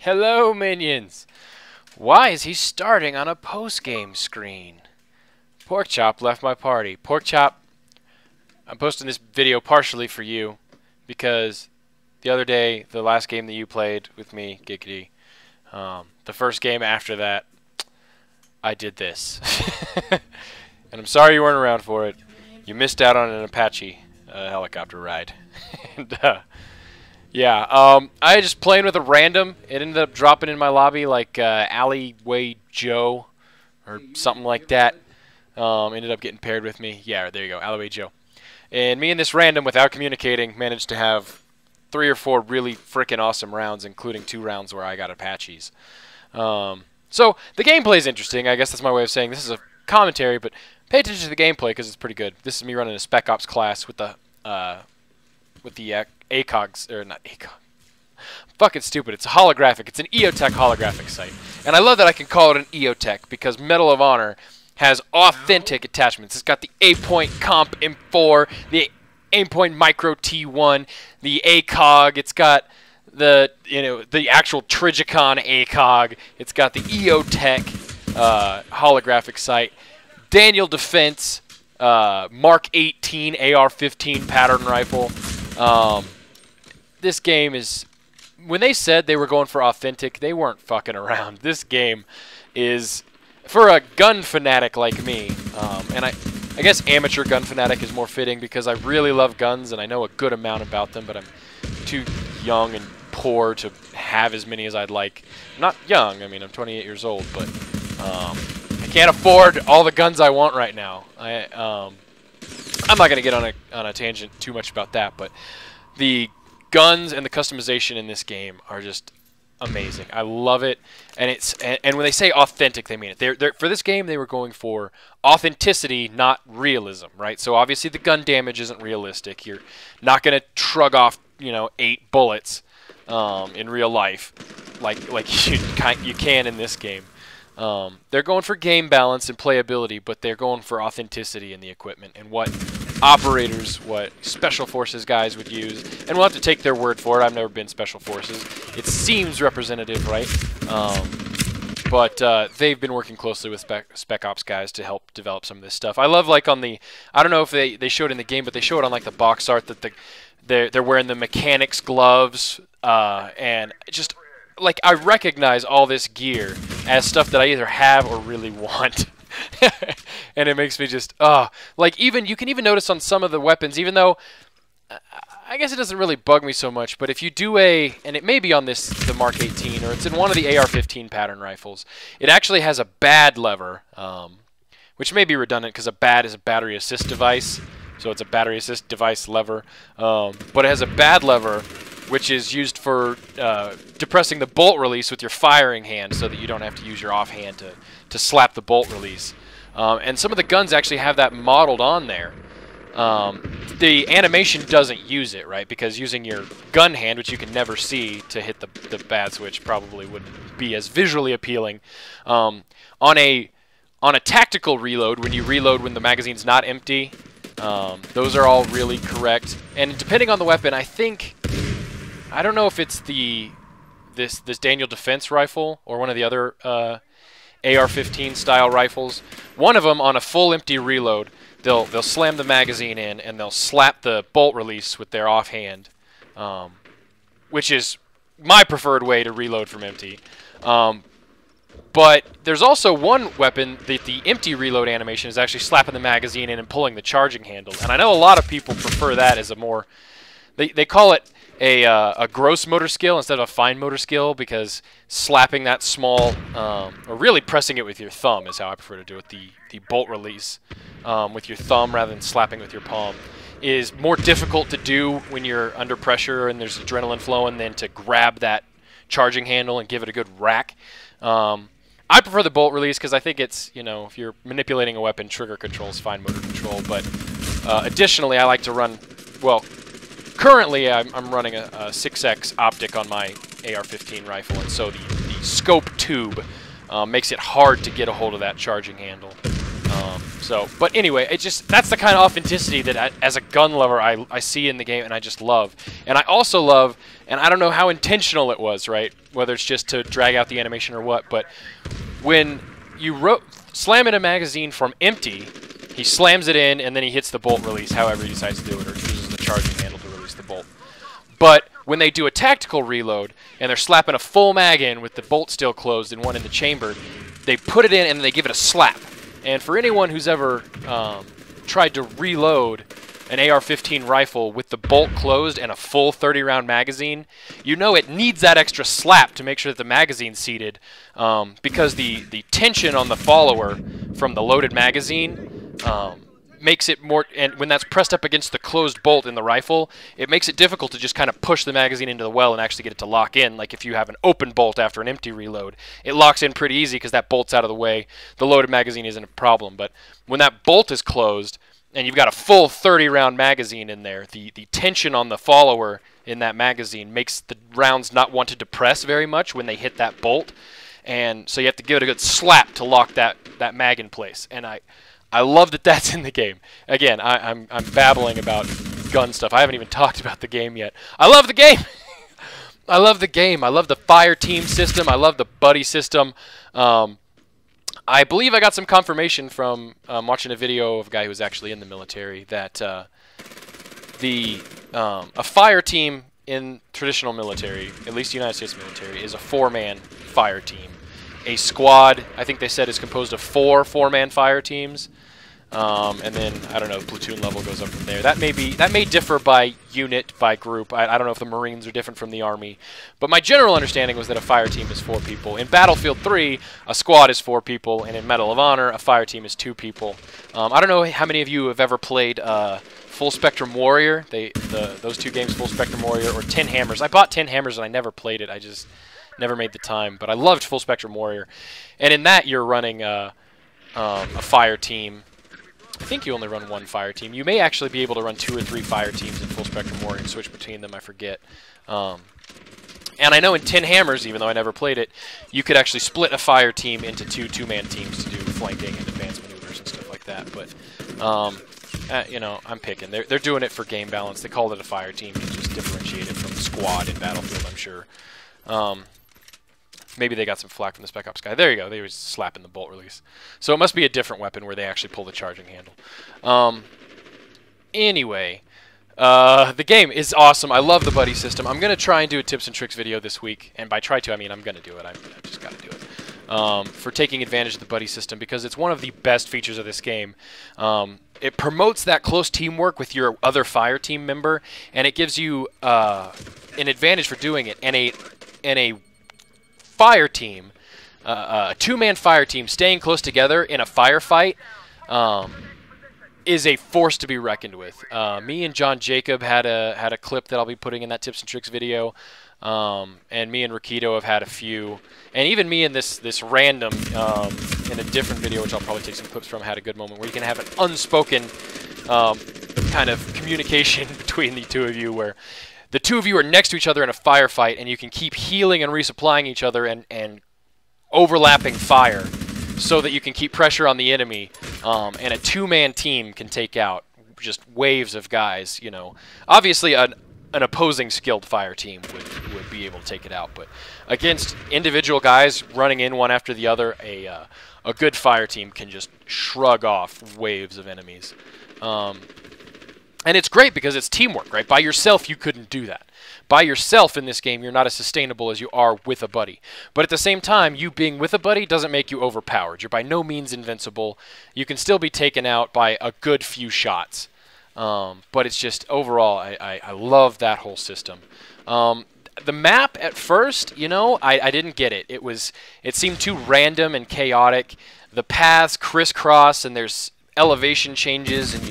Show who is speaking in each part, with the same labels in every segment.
Speaker 1: Hello, minions! Why is he starting on a post-game screen? Porkchop left my party. Porkchop, I'm posting this video partially for you because the other day, the last game that you played with me, Giggity, the first game after that, I did this. And I'm sorry you weren't around for it. You missed out on an Apache helicopter ride. And, yeah, I just playing with a random. It ended up dropping in my lobby like Alleyway Joe or something like that. Ended up getting paired with me. Yeah, there you go, Alleyway Joe. And me and this random, without communicating, managed to have 3 or 4 really freaking awesome rounds, including 2 rounds where I got Apaches. So the gameplay is interesting. I guess that's my way of saying this is a commentary, but pay attention to the gameplay because it's pretty good. This is me running a Spec Ops class with the ACOGs, or not ACOG. Fucking stupid. It's a holographic. It's an EOTech holographic site. And I love that I can call it an EOTech because Medal of Honor has authentic attachments. It's got the A-Point Comp M4, the A-Point Micro T1, the ACOG. It's got the actual Trigicon ACOG. It's got the EOTech holographic sight. Daniel Defense Mark 18 AR-15 pattern rifle. This game is, when they said they were going for authentic, they weren't fucking around. This game is, for a gun fanatic like me, and I guess amateur gun fanatic is more fitting because I really love guns and I know a good amount about them, but I'm too young and poor to have as many as I'd like. I'm not young, I mean, I'm 28 years old, but I can't afford all the guns I want right now. I'm not going to get on a tangent too much about that, but the guns and the customization in this game are just amazing. I love it, and when they say authentic, they mean it. For this game, they were going for authenticity, not realism, right? So obviously the gun damage isn't realistic. You're not going to shrug off, 8 bullets in real life, like you can in this game. They're going for game balance and playability, but they're going for authenticity in the equipment and what operators, what Special Forces guys would use. And we'll have to take their word for it. I've never been Special Forces. It seems representative, right? But they've been working closely with Spec Ops guys to help develop some of this stuff. I love, like, on the, I don't know if they show it in the game, but they show it on, like, the box art that they're wearing the mechanics gloves, and just, like, I recognize all this gear as stuff that I either have or really want. And it makes me just, like, you can even notice on some of the weapons, even though I guess it doesn't really bug me so much, but if you do and it may be on the Mark 18, or it's in one of the AR-15 pattern rifles, it actually has a BAD lever, which may be redundant because a BAD is a battery assist device, so it's a battery assist device lever, but it has a BAD lever, which is used for depressing the bolt release with your firing hand so that you don't have to use your offhand to slap the bolt release. And some of the guns actually have that modeled on there. The animation doesn't use it, right? Because using your gun hand, which you can never see, to hit the BAD switch probably wouldn't be as visually appealing. On a tactical reload, when you reload when the magazine's not empty, those are all really correct. And depending on the weapon, I don't know if it's this Daniel Defense rifle or one of the other AR-15 style rifles. One of them, on a full empty reload, they'll slam the magazine in and they'll slap the bolt release with their offhand, which is my preferred way to reload from empty. But there's also one weapon that the empty reload animation is actually slapping the magazine in and pulling the charging handle. And I know a lot of people prefer that as a more, they call it a gross motor skill instead of a fine motor skill, because slapping that small, or really pressing it with your thumb is how I prefer to do it, the bolt release with your thumb rather than slapping with your palm, is more difficult to do when you're under pressure and there's adrenaline flowing than to grab that charging handle and give it a good rack. I prefer the bolt release because I think it's, if you're manipulating a weapon, trigger control is fine motor control, but additionally I like to run, well, currently, I'm running a 6X optic on my AR-15 rifle, and so the scope tube makes it hard to get a hold of that charging handle. But anyway, that's the kind of authenticity that as a gun lover I see in the game, and I just love. And I also love, and I don't know how intentional it was, right? Whether it's just to drag out the animation or what, but when you slam in a magazine from empty, he slams it in, and then he hits the bolt release, however he decides to do it, or uses the charging handle to release the bolt. But when they do a tactical reload, and they're slapping a full mag in with the bolt still closed and one in the chamber, they put it in and they give it a slap. And for anyone who's ever tried to reload an AR-15 rifle with the bolt closed and a full 30-round magazine, you know it needs that extra slap to make sure that the magazine's seated, because the tension on the follower from the loaded magazine makes it more, and when that's pressed up against the closed bolt in the rifle, it makes it difficult to just kind of push the magazine into the well and actually get it to lock in. Like if you have an open bolt after an empty reload, it locks in pretty easy because that bolt's out of the way. The loaded magazine isn't a problem. But when that bolt is closed and you've got a full 30-round magazine in there, the tension on the follower in that magazine makes the rounds not want to depress very much when they hit that bolt. And so you have to give it a good slap to lock that mag in place. And I love that that's in the game. Again, I'm babbling about gun stuff. I haven't even talked about the game yet. I love the game! I love the game. I love the fire team system. I love the buddy system. I believe I got some confirmation from watching a video of a guy who was actually in the military that a fire team in traditional military, at least United States military, is a 4-man fire team. A squad, I think they said, is composed of 4-man fire teams. And then, I don't know, platoon level goes up from there. That may differ by unit, by group. I don't know if the Marines are different from the Army. But my general understanding was that a fire team is 4 people. In Battlefield 3, a squad is 4 people, and in Medal of Honor, a fire team is 2 people. I don't know how many of you have ever played Full Spectrum Warrior, those 2 games, Full Spectrum Warrior, or 10 Hammers. I bought 10 Hammers and I never played it. I just never made the time. But I loved Full Spectrum Warrior. And in that, you're running a fire team. I think you only run 1 fire team. You may actually be able to run 2 or 3 fire teams in Full Spectrum Warrior and switch between them, I forget. And I know in 10 Hammers, even though I never played it, you could actually split a fire team into 2 2-man teams to do flanking and advanced maneuvers and stuff like that. But, you know, I'm picking. They're doing it for game balance. They called it a fire team to just differentiate it from the squad in Battlefield, I'm sure. Maybe they got some flack from the Spec Ops guy. There you go. They were slapping the bolt release. So it must be a different weapon where they actually pull the charging handle. Anyway, the game is awesome. I love the buddy system. I'm going to try and do a tips and tricks video this week. And by try to, I mean I'm going to do it. I just got to do it. For taking advantage of the buddy system, because it's one of the best features of this game. It promotes that close teamwork with your other fire team member, and it gives you an advantage for doing it. And a fire team, a 2-man fire team staying close together in a firefight is a force to be reckoned with. Me and John Jacob had a clip that I'll be putting in that tips and tricks video, and me and Rakito have had a few, and even me in this random in a different video, which I'll probably take some clips from, had a good moment where you can have an unspoken kind of communication between the 2 of you, where the 2 of you are next to each other in a firefight, and you can keep healing and resupplying each other and overlapping fire so that you can keep pressure on the enemy, and a 2-man team can take out just waves of guys, you know. Obviously, an opposing skilled fire team would be able to take it out, but against individual guys running in one after the other, a good fire team can just shrug off waves of enemies. And it's great because it's teamwork, right? By yourself, you couldn't do that. By yourself in this game, you're not as sustainable as you are with a buddy. But at the same time, you being with a buddy doesn't make you overpowered. You're by no means invincible. You can still be taken out by a good few shots. But it's just, overall, I love that whole system. The map, at first, you know, I didn't get it. It seemed too random and chaotic. The paths crisscross, and there's elevation changes, and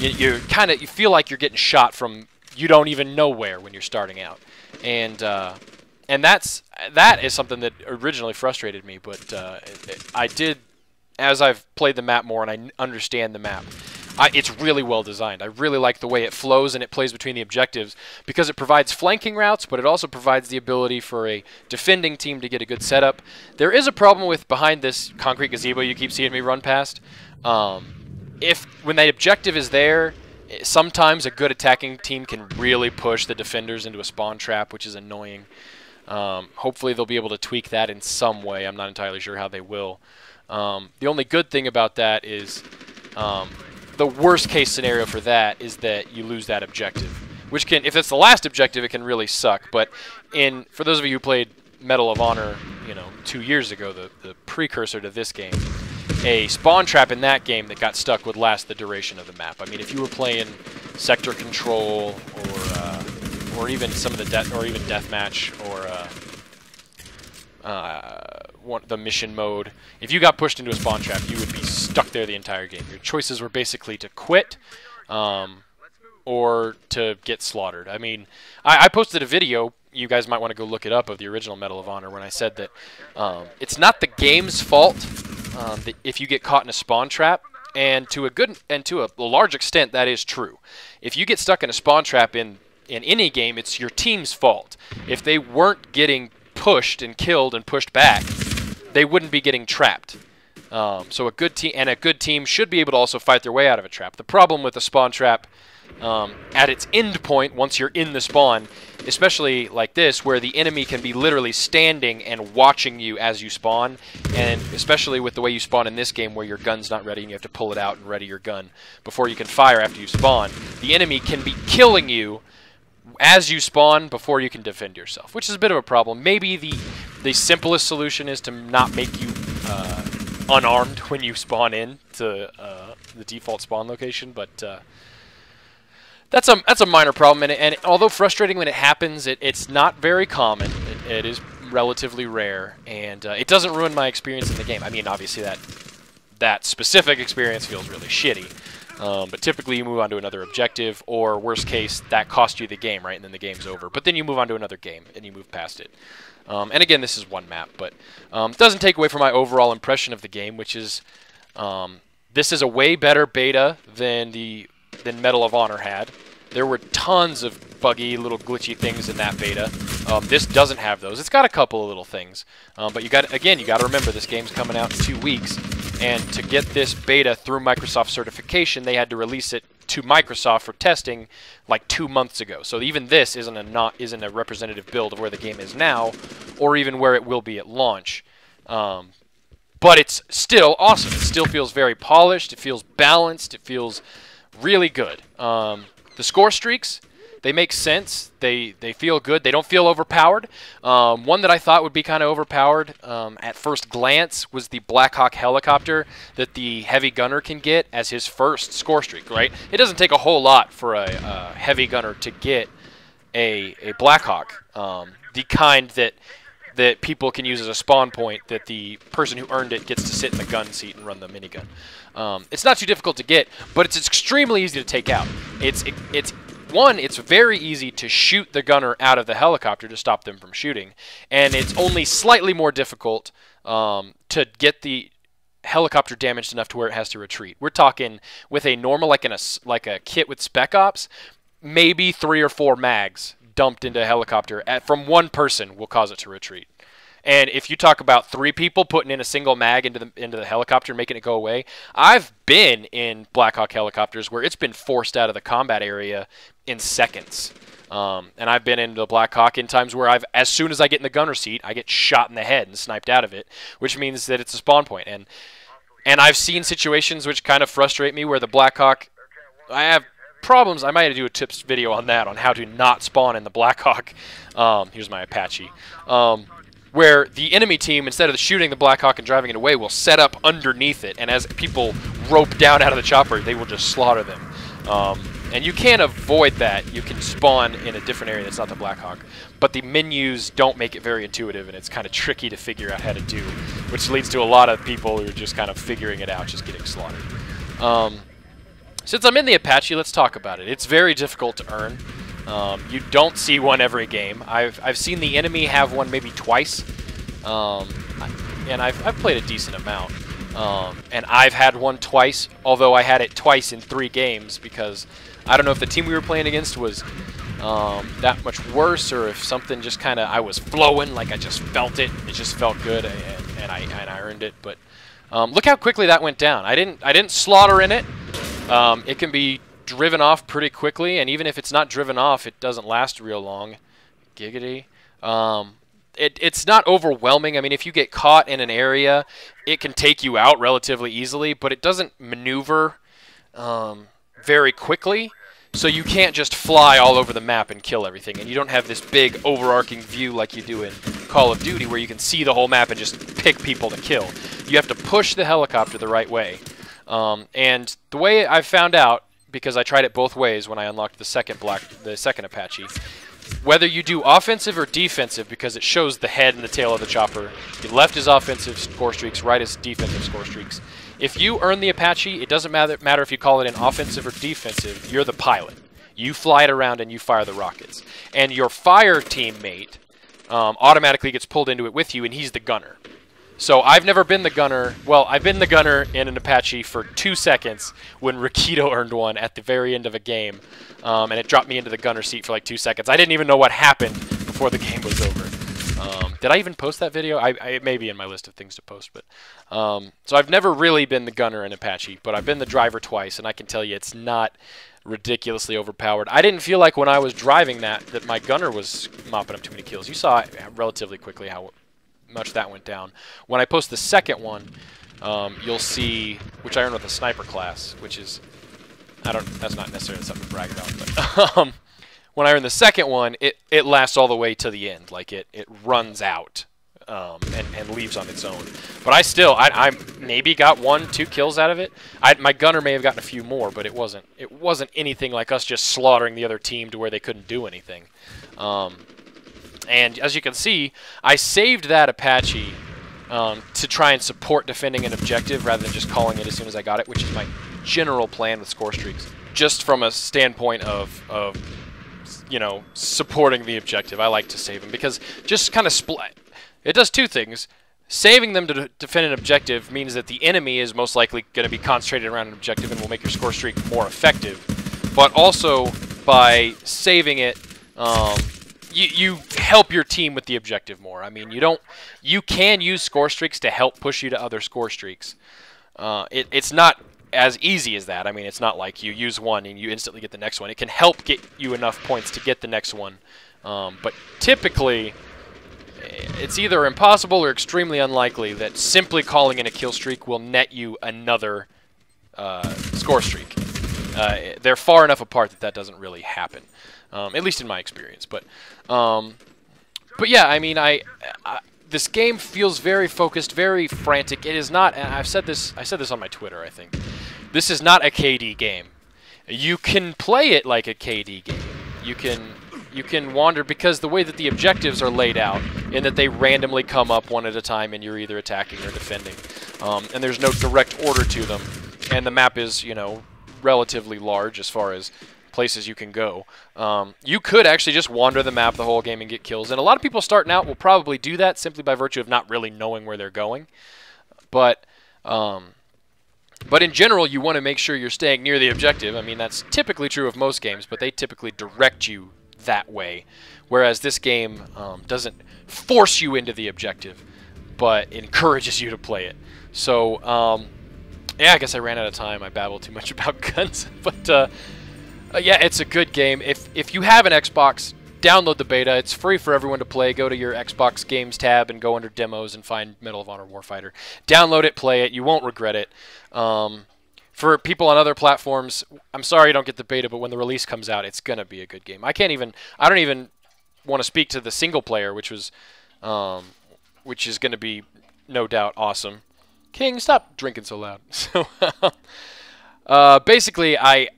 Speaker 1: you feel like you're getting shot from you don't even know where when you're starting out, and that is something that originally frustrated me. But I did, as I've played the map more and I understand the map, It's really well designed. I really like the way it flows and it plays between the objectives because it provides flanking routes, but it also provides the ability for a defending team to get a good setup. There is a problem with behind this concrete gazebo you keep seeing me run past. When that objective is there, sometimes a good attacking team can really push the defenders into a spawn trap, which is annoying. Hopefully they'll be able to tweak that in some way. I'm not entirely sure how they will. The only good thing about that is the worst case scenario for that is that you lose that objective, which can, if it's the last objective, it can really suck. But for those of you who played Medal of Honor, 2 years ago, the precursor to this game, a spawn trap in that game that got stuck would last the duration of the map. I mean, if you were playing Sector Control or even some of the Deathmatch or the mission mode, if you got pushed into a spawn trap, you would be stuck there the entire game. Your choices were basically to quit or to get slaughtered. I mean, I posted a video, you guys might want to go look it up, of the original Medal of Honor when I said that it's not the game's fault that if you get caught in a spawn trap, and to a large extent that is true. If you get stuck in a spawn trap in any game, it's your team's fault. If they weren't getting pushed and killed and pushed back, they wouldn't be getting trapped. So a good team should be able to also fight their way out of a trap. The problem with a spawn trap at its end point, once you're in the spawn, especially like this, where the enemy can be literally standing and watching you as you spawn, and especially with the way you spawn in this game where your gun's not ready and you have to pull it out and ready your gun before you can fire after you spawn, the enemy can be killing you as you spawn before you can defend yourself, which is a bit of a problem. Maybe the simplest solution is to not make you unarmed when you spawn in to the default spawn location, but that's a minor problem, and although frustrating when it happens, it's not very common. It is relatively rare, and it doesn't ruin my experience in the game. I mean, obviously that specific experience feels really shitty, but typically you move on to another objective, or worst case, that cost you the game, right, and then the game's over. But then you move on to another game, and you move past it. And again, this is one map, but it doesn't take away from my overall impression of the game, which is this is a way better beta than Medal of Honor had. There were tons of buggy, little glitchy things in that beta. This doesn't have those. It's got a couple of little things, but you got to remember this game's coming out in 2 weeks, and to get this beta through Microsoft certification, they had to release it to Microsoft for testing like 2 months ago. So even this isn't a representative build of where the game is now, or even where it will be at launch. But it's still awesome. It still feels very polished. It feels balanced. It feels really good. The score streaks, they make sense. They feel good. They don't feel overpowered. One that I thought would be kind of overpowered at first glance was the Black Hawk helicopter that the heavy gunner can get as his first score streak, right? It doesn't take a whole lot for a heavy gunner to get a Black Hawk, the kind that people can use as a spawn point, that the person who earned it gets to sit in the gun seat and run the minigun. It's not too difficult to get, but it's extremely easy to take out. It's very easy to shoot the gunner out of the helicopter to stop them from shooting, and it's only slightly more difficult to get the helicopter damaged enough to where it has to retreat. We're talking with a normal, like a kit with Spec Ops, maybe 3 or 4 mags dumped into a helicopter from one person will cause it to retreat. And if you talk about 3 people putting in a single mag into the helicopter and making it go away, I've been in Black Hawk helicopters where it's been forced out of the combat area in seconds. And I've been into Black Hawk in times where as soon as I get in the gunner seat, I get shot in the head and sniped out of it, which means that it's a spawn point. And I've seen situations which kind of frustrate me where the Black Hawk, I have problems. I might do a tips video on that, on how to not spawn in the Black Hawk. Here's my Apache. Where the enemy team, instead of shooting the Black Hawk and driving it away, will set up underneath it, and as people rope down out of the chopper, they will just slaughter them. And you can't avoid that. You can spawn in a different area that's not the Black Hawk, but the menus don't make it very intuitive, and it's kind of tricky to figure out how to do, which leads to a lot of people who are just kind of figuring it out, just getting slaughtered. Since I'm in the Apache, let's talk about it. It's very difficult to earn. You don't see one every game. I've seen the enemy have one maybe twice, and I've played a decent amount. And I've had one twice, although I had it twice in 3 games because I don't know if the team we were playing against was that much worse or if something just kind of, I was flowing, like I just felt it. It just felt good, and I earned it. But look how quickly that went down. I didn't slaughter in it. It can be driven off pretty quickly, and even if it's not driven off, it doesn't last real long. Giggity. It's not overwhelming. I mean, if you get caught in an area, it can take you out relatively easily, but it doesn't maneuver very quickly, so you can't just fly all over the map and kill everything, and you don't have this big overarching view like you do in Call of Duty where you can see the whole map and just pick people to kill. You have to push the helicopter the right way. And the way I found out, because I tried it both ways when I unlocked the second Apache, whether you do offensive or defensive, because it shows the head and the tail of the chopper. Your left is offensive score streaks, right is defensive score streaks. If you earn the Apache, it doesn't matter if you call it an offensive or defensive, you're the pilot. You fly it around and you fire the rockets. And your fire teammate automatically gets pulled into it with you, and he's the gunner. So I've never been the gunner. Well, I've been the gunner in an Apache for 2 seconds when Rakito earned one at the very end of a game. And it dropped me into the gunner seat for like 2 seconds. I didn't even know what happened before the game was over. Did I even post that video? It may be in my list of things to post. But so I've never really been the gunner in Apache, but I've been the driver twice, and I can tell you it's not ridiculously overpowered. I didn't feel like when I was driving that my gunner was mopping up too many kills. You saw relatively quickly how much that went down. When I post the second one, you'll see, which I earned with the sniper class, which is, that's not necessarily something to brag about, but when I earn the second one, it lasts all the way to the end. Like it runs out and leaves on its own. But I maybe got 1-2 kills out of it. My gunner may have gotten a few more, but it wasn't anything like us just slaughtering the other team to where they couldn't do anything. And as you can see, I saved that Apache to try and support defending an objective rather than just calling it as soon as I got it, which is my general plan with score streaks. Just from a standpoint of you know, supporting the objective, I like to save them because just kind of split. It does 2 things. Saving them to defend an objective means that the enemy is most likely going to be concentrated around an objective and will make your score streak more effective. But also, by saving it, you help your team with the objective more. I mean, you can use score streaks to help push you to other score streaks. It's not as easy as that. I mean, it's not like you use one and you instantly get the next one. It can help get you enough points to get the next one. But typically, it's either impossible or extremely unlikely that simply calling in a kill streak will net you another score streak. They're far enough apart that doesn't really happen, at least in my experience. But yeah, I mean, this game feels very focused, very frantic. It is not, and I said this on my Twitter, I think. This is not a KD game. You can play it like a KD game. You can wander because the way that the objectives are laid out, in that they randomly come up one at a time and you're either attacking or defending. And there's no direct order to them. And the map is, you know, relatively large as far as places you can go. You could actually just wander the map the whole game and get kills. And a lot of people starting out will probably do that simply by virtue of not really knowing where they're going. But in general, you want to make sure you're staying near the objective. I mean, that's typically true of most games, but they typically direct you that way. Whereas this game doesn't force you into the objective, but encourages you to play it. So, yeah, I guess I ran out of time. I babbled too much about guns. But, yeah, it's a good game. If you have an Xbox, download the beta. It's free for everyone to play. Go to your Xbox Games tab and go under Demos and find Medal of Honor Warfighter. Download it, play it. You won't regret it. For people on other platforms, I'm sorry you don't get the beta, but when the release comes out, it's gonna be a good game. I don't even want to speak to the single player, which is gonna be no doubt awesome. King, stop drinking so loud. So, basically, I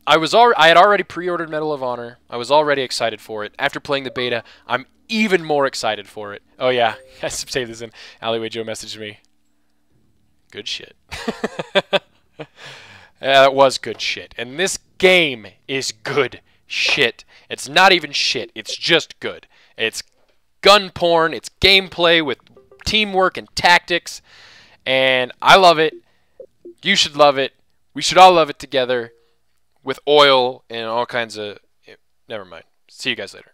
Speaker 1: had already pre-ordered Medal of Honor. I was already excited for it. After playing the beta, I'm even more excited for it. Oh yeah, I saved this in. Alleyway Joe messaged me. Good shit. Yeah, that was good shit. And this game is good shit. It's not even shit. It's just good. It's gun porn. It's gameplay with teamwork and tactics. And I love it. You should love it. We should all love it together with oil and all kinds of... Never mind. See you guys later.